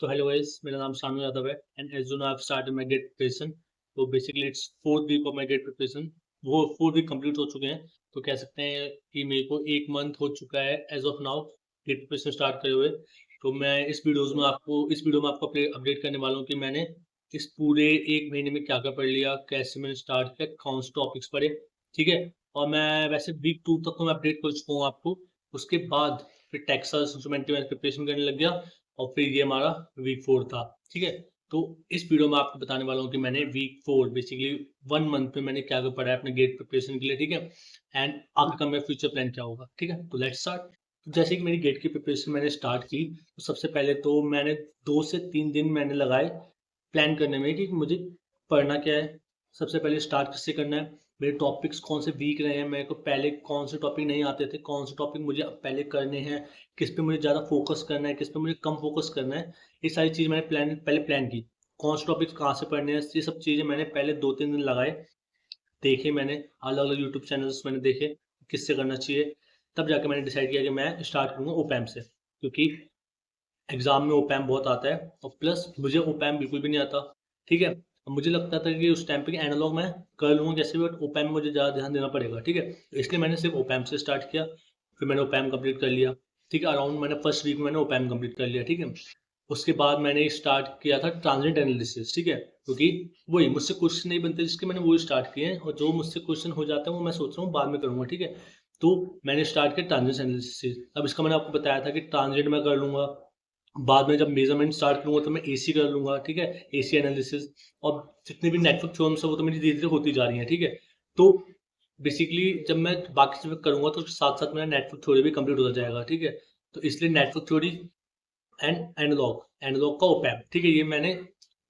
तो hello guys, मेरा नाम शानू यादव है and as you know I have started my GATE preparation. तो basically it's fourth week of my GATE preparation. वो fourth week complete हो चुके हैं। तो कह सकते हैं कि मेरे को 1 मंथ हो चुका है as of now GATE preparation start करे हुए। तो मैं इस वीडियो में आपको अपडेट करने वाला हूँ कि मैंने इस पूरे 1 महीने में क्या-क्या पढ़ लिया, कैसे मैंने स्टार्ट किया, कौन से टॉपिक्स पढ़े, ठीक है? और मैं वैसे वीक 2 तक तो मैं अपडेट कर चुका हूँ आपको। उसके बाद फिर टेक्सास इंस्ट्रूमेंट की मैं प्रिपरेशन करने लग गया और फिर ये हमारा वीक 4 था, ठीक है? तो इस वीडियो में आपको बताने वाला हूँ कि मैंने वीक 4 बेसिकली 1 मंथ में मैंने क्या-क्या पढ़ा है अपने गेट प्रिपरेशन के लिए, ठीक है? एंड आगे का मेरा फ्यूचर प्लान क्या होगा, ठीक है? तो लेट्स स्टार्ट। तो जैसे कि मेरी गेट की प्रिपरेशन मैंने स्टार्ट की, तो सबसे पहले तो मैंने 2 से 3 दिन मैंने लगाए प्लान करने में कि मुझे पढ़ना क्या है, सबसे पहले स्टार्ट किससे करना है, मेरे टॉपिक्स कौन से वीक रहे हैं, मेरे को पहले कौन से टॉपिक नहीं आते थे, कौन से टॉपिक मुझे अब पहले करने हैं, किस पे मुझे ज़्यादा फोकस करना है, किस पे मुझे कम फोकस करना है। ये सारी चीज़ मैंने पहले प्लान की। कौन से टॉपिक्स कहाँ से पढ़ने हैं, ये सब चीज़ें मैंने पहले 2-3 दिन लगाए, देखे मैंने, अलग-अलग यूट्यूब चैनल्स मैंने देखे, किससे करना चाहिए। तब जाके मैंने डिसाइड किया कि मैं स्टार्ट करूँगा ओपैम्प से, क्योंकि एग्ज़ाम में ओपैम्प बहुत आता है और प्लस मुझे ओपैम्प बिल्कुल भी नहीं आता, ठीक है? मुझे लगता था कि उस टाइम पे कि एनालॉग मैं कर लूँगा कैसे भी, बट ओपैम्प में मुझे ज़्यादा ध्यान देना पड़ेगा, ठीक है? इसलिए मैंने सिर्फ़ ओपैम्प से स्टार्ट किया, फिर मैंने ओपैम्प कंप्लीट कर लिया, ठीक है? अराउंड मैंने फर्स्ट वीक में मैंने ओपैम्प कंप्लीट कर लिया, ठीक है? उसके बाद मैंने स्टार्ट किया था ट्रांज़िट एनालिसिस, ठीक है? क्योंकि वही मुझसे क्वेश्चन नहीं बनते जिसके मैंने वही स्टार्ट किए हैं और जो मुझसे क्वेश्चन हो जाता है वो मैं सोच रहा हूँ बाद में करूँगा, ठीक है? तो मैंने स्टार्ट किया ट्रांज़िट एनालिसिस। अब इसका मैंने आपको बताया था कि ट्रांज़िट मैं कर लूँगा, बाद में जब मेज़रमेंट स्टार्ट करूँगा तो मैं एसी कर लूँगा, ठीक है? एसी एनालिसिस और जितनी भी नेटवर्क थ्योरम्स है वो तो मेरी धीरे-धीरे होती जा रही हैं, ठीक है? तो बेसिकली जब मैं बाकी चीज़ें करूँगा तो साथ-साथ मेरा नेटवर्क थ्योरी भी कंप्लीट होता जाएगा, ठीक है? तो इसलिए नेटवर्क थ्योरी एंड एनालॉग का ओपैम्प, ठीक है? ये मैंने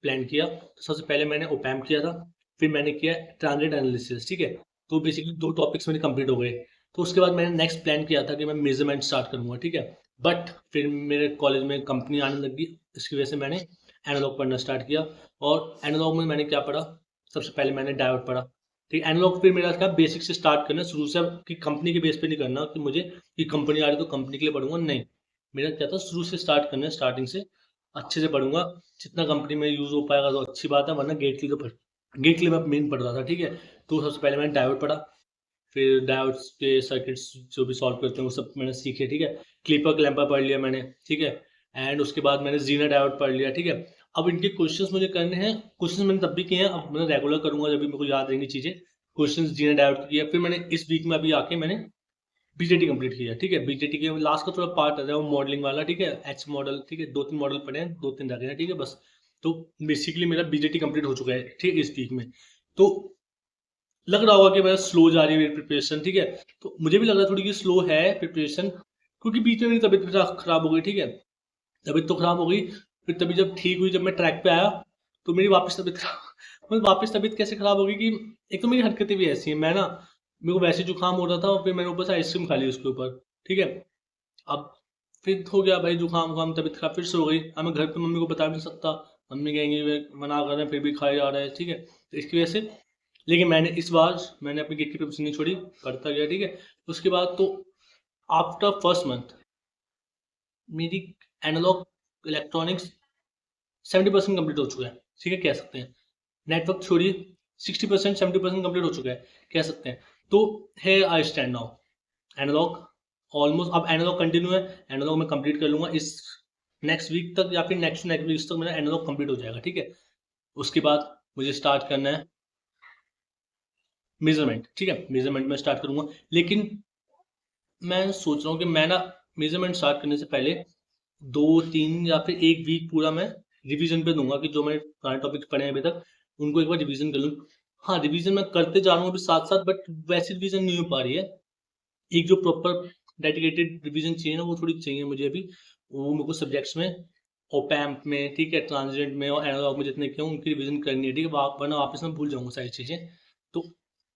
प्लान किया। तो सबसे पहले मैंने ओपैम्प किया था, फिर मैंने किया ट्रांज़िट एनालिसिस, ठीक है? तो बेसिकली 2 टॉपिक्स मेरे कंप्लीट हो गए। तो उसके बाद मैंने नेक्स्ट प्लान किया था कि मैं मेज़रमेंट स्टार्ट करूँगा, ठीक है? बट फिर मेरे कॉलेज में कंपनी आने लगी, इसकी वजह से मैंने एनालॉग पढ़ना स्टार्ट किया और एनालॉग में मैंने क्या पढ़ा, सबसे पहले मैंने डायोड पढ़ा, ठीक है? एनालॉग फिर मेरा था बेसिक से स्टार्ट करना, शुरू से अब कि कंपनी के बेस पे नहीं करना कि मुझे कि कंपनी आ रही है तो कंपनी के लिए पढ़ूँगा, नहीं। मेरा क्या था शुरू से स्टार्ट करना है, स्टार्टिंग से अच्छे से पढ़ूँगा, जितना कंपनी में यूज़ हो पाएगा तो अच्छी बात है, वरना गेट के लिए तो गेट के लिए मैं मेन पढ़ रहा था, ठीक है? तो सबसे पहले मैंने डायोड पढ़ा, फिर डायोड्स के सर्किट्स जो भी सॉल्व करते हैं वो सब मैंने सीखे, ठीक है? क्लीपर क्लैम्पर पढ़ लिया मैंने, ठीक है? एंड उसके बाद मैंने ज़ीनर डायोड पढ़ लिया, ठीक है? अब इनके क्वेश्चंस मुझे करने हैं, क्वेश्चंस मैंने तब भी किए हैं, अब मैं रेगुलर करूँगा जब भी मेरे को याद रहेंगी चीज़ें। क्वेश्चंस ज़ीनर डायोड के किए, फिर मैंने इस वीक में अभी आके मैंने बीटीटी कंप्लीट किया, ठीक है? बीटीटी के लास्ट का थोड़ा पार्ट है वो मॉडलिंग वाला, ठीक है? एच मॉडल, ठीक है? 2-3 मॉडल पढ़े हैं, 2-3 रह गए हैं, ठीक है बस। तो बेसिकली मेरा बीटीटी कंप्लीट हो चुका है, ठीक है? इस वीक में। तो लग रहा होगा कि मेरा स्लो जा रही है मेरी प्रिपरेशन, ठीक है? तो मुझे भी लग रहा है थोड़ी कि स्लो है प्रिपरेशन, क्योंकि बीच में मेरी तबीयत खराब हो गई, ठीक है? तबीयत तो खराब हो गई, फिर तभी जब ठीक हुई, जब मैं ट्रैक पे आया, तो मेरी वापस तबीयत खराब मतलब वापस तबीयत कैसे खराब हो गई कि एक तो मेरी हरकतें भी ऐसी हैं, मैं ना मेरे को वैसे जुकाम हो रहा था और फिर मैंने ऊपर से आइसक्रीम खा ली उसके ऊपर, ठीक है? अब फिर हो गया भाई जुकाम-वुकाम, तबीयत खराब फिर से हो गई। अब मैं घर पे मम्मी को बता भी नहीं सकता, मम्मी कहेंगी वे मना कर रहे हैं फिर भी खाए जा रहा है, ठीक है? तो इसकी वजह से लेकिन मैंने अपनी गेट की प्रिपरेशन नहीं छोड़ी, करता गया, ठीक है? उसके बाद तो आफ्टर फर्स्ट मंथ मेरी एनालॉग इलेक्ट्रॉनिक्स 70% कंप्लीट हो चुका है, ठीक है? कह सकते हैं। नेटवर्क थ्योरी 60% 70% कंप्लीट हो चुका है, कह सकते हैं। तो here I stand now. Analog almost अब एनालॉग कंटिन्यू है, एनालॉग मैं कंप्लीट कर लूँगा इस नेक्स्ट वीक तक या फिर नेक्स्ट नेक्स्ट वीक तक मेरा एनालॉग कंप्लीट हो जाएगा, ठीक है? उसके बाद मुझे स्टार्ट करना है मेज़रमेंट, ठीक है? मेज़रमेंट में स्टार्ट करूँगा, लेकिन मैं सोच रहा हूँ कि मैं ना मेज़रमेंट स्टार्ट करने से पहले 2-3 या फिर 1 वीक पूरा मैं रिवीजन पे दूँगा कि जो मैंने पुराने टॉपिक्स पढ़े हैं अभी तक, उनको एक बार रिवीजन कर लूँ। हाँ, रिवीजन मैं करते जा रहा हूँ अभी साथ-साथ, बट वैसी रिवीजन नहीं हो पा रही है। एक जो प्रॉपर डेडिकेटेड रिवीजन चाहिए ना, वो थोड़ी चाहिए मुझे अभी। वो मेरे को सब्जेक्ट्स में, ओपैम्प में, ठीक है, ट्रांजिएंट में और एनालॉग में जितने किए हैं उनकी रिवीजन करनी है, ठीक है? वरना वापस मैं भूल जाऊँगा सारी चीज़ें। तो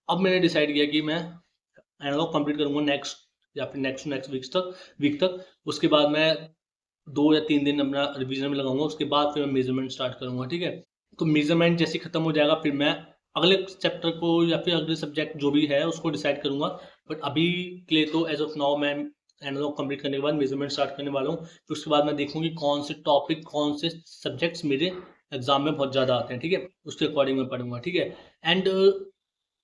अब मैंने डिसाइड किया कि मैं एनालॉग कंप्लीट करूँगा नेक्स्ट या फिर नेक्स्ट नेक्स्ट वीक तक। उसके बाद मैं 2 या 3 दिन अपना रिवीजन में लगाऊँगा, उसके बाद फिर मैं मेज़रमेंट स्टार्ट करूँगा, ठीक है? तो मेज़रमेंट जैसे ही खत्म हो जाएगा फिर मैं अगले चैप्टर को या फिर अगले सब्जेक्ट जो भी है उसको डिसाइड करूँगा। बट अभी के लिए तो एज़ ऑफ नाउ मैं एनालॉग कंप्लीट करने के बाद मेजरमेंट स्टार्ट करने वाला हूँ। फिर उसके बाद मैं देखूँगी कौन से टॉपिक, कौन से सब्जेक्ट्स मेरे एग्जाम में बहुत ज़्यादा आते हैं, ठीक है, उसके अकॉर्डिंग मैं पढ़ूंगा, ठीक है। एंड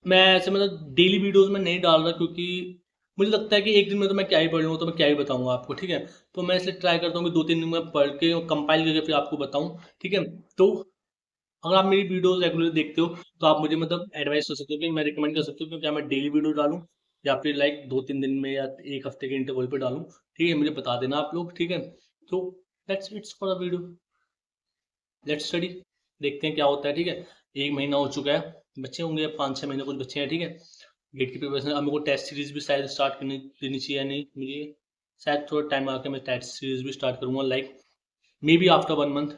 मैं ऐसे मतलब डेली वीडियोस में नहीं डाल रहा, क्योंकि मुझे लगता है कि एक दिन में तो मैं क्या ही पढ़ लूँ, तो मैं क्या ही बताऊंगा आपको, ठीक है। तो मैं इसलिए ट्राई करता हूँ कि 2-3 दिन में पढ़ के कंपाइल करके फिर आपको बताऊँ, ठीक है। तो अगर आप मेरी वीडियोस रेगुलर देखते हो तो आप मुझे मतलब एडवाइस कर सकते हो, कि मैं रिकमेंड कर सकती हूँ कि क्या मैं डेली वीडियो डालूँ या फिर लाइक 2-3 दिन में या 1 हफ्ते के इंटरवल पे डालूँ, ठीक है। मुझे बता देना आप लोग, ठीक है। तो that's it's for the video, let's study, देखते हैं क्या होता है, ठीक है। 1 महीना हो चुका है, बच्चे होंगे 5-6 महीने कुछ बच्चे हैं, ठीक है। गेट की प्रिपरेशन, अब मेरे को टेस्ट सीरीज भी शायद स्टार्ट करनी देनी चाहिए या नहीं, मुझे शायद थोड़ा टाइम आके मैं टेस्ट सीरीज भी स्टार्ट करूँगा, like may be after 1 month.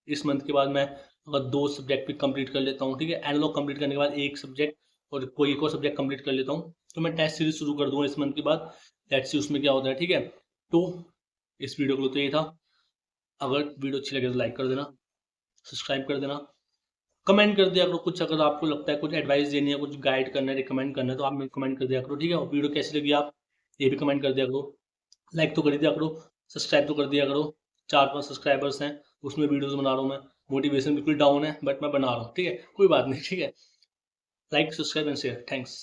इस मंथ के बाद मैं अगर 2 सब्जेक्ट भी कंप्लीट कर लेता हूँ, ठीक है, एनालॉग कंप्लीट करने के बाद 1 सब्जेक्ट और कोई एक और सब्जेक्ट कंप्लीट कर लेता हूँ, तो मैं टेस्ट सीरीज शुरू कर दूंगा इस मंथ के बाद। लेट्स सी उसमें क्या होता है, ठीक है। तो इस वीडियो के लिए तो ये था। अगर वीडियो अच्छी लगे तो लाइक कर देना, सब्सक्राइब कर देना, कमेंट कर दिया करो कुछ, अगर आपको लगता है कुछ एडवाइस देनी है, कुछ गाइड करना है, रिकमेंड करना है, तो आप मुझे कमेंट कर दिया करो, ठीक है। और वीडियो कैसी लगी आप ये भी कमेंट कर दिया करो, लाइक तो कर दिया करो, सब्सक्राइब तो कर दिया करो। 4-5 सब्सक्राइबर्स हैं, उसमें वीडियोस बना रहा हूँ मैं, मोटिवेशन बिल्कुल डाउन है बट मैं बना रहा हूँ, ठीक है, कोई बात नहीं, ठीक है। Like, subscribe and share, thanks.